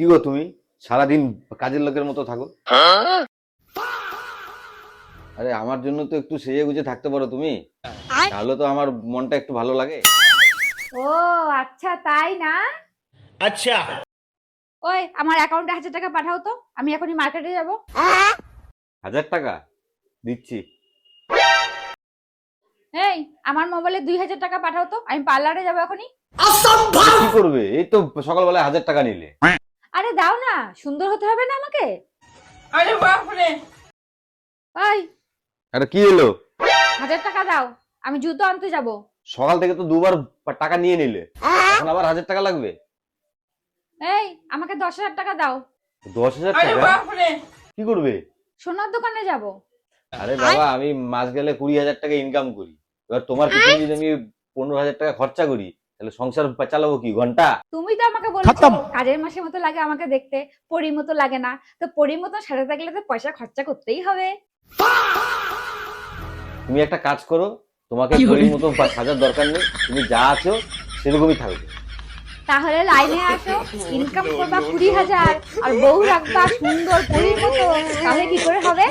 কি গো তুমি সারাদিন কাজের লোকের মতো থাকো? আরে আমার জন্য তো একটু সেজে গুজে থাকতে পারো তুমি, তাহলে তো আমার মনটা একটু ভালো লাগে। ও আচ্ছা, তাই না? अच्छा। ওই আমার অ্যাকাউন্টে 1000 টাকা পাঠাও তো, আমি এখনই মার্কেটে যাব। 1000 টাকা দিচ্ছি। এই আমার মোবাইলে 2000 টাকা পাঠাও তো, আমি পার্লারে যাব এখনই। আরে কি করবে, এই তো সকালবেলায় 1000 টাকা নিলে। আরে দাও না, সুন্দর হতে হবে না আমাকে? अरे बाप रे। ওই আরে কি এলো? 1000 টাকা দাও, আমি জুতো আনতে যাব। সকাল থেকে তো দুবার টাকা নিয়ে নিলে, এখন আবার 1000 টাকা লাগবে? এই আমাকে 10,000 টাকা দাও। 10,000 अरे টাকা बाप रे। কি করবে? সোনার দোকানে যাব। আরে বাবা, আমি মাস গেলে 20,000 টাকা ইনকাম করি। এবার তোমার পিছনে যদি আমি 15,000 টাকা খরচা করি, তাহলে সংসার চালাবো কি ঘন্টা? তুমি তো আমাকে বলেছো কাজের মাসের মতো লাগে আমাকে দেখতে, পরীর মতো লাগে না। তো পরীর মতো সাথে থাকলে তো পয়সা খরচা করতেই হবে। তুমি একটা কাজ করো, তোমাকে পরীর মতো সাজার দরকার নেই, তুমি যা আছো সেরকমই থাকবে। তাহলে লাইনে আসো, ইনকাম করবা 20,000 আর বউ রাখবা সুন্দর পরীর মতো, তাহলে কি করে হবে?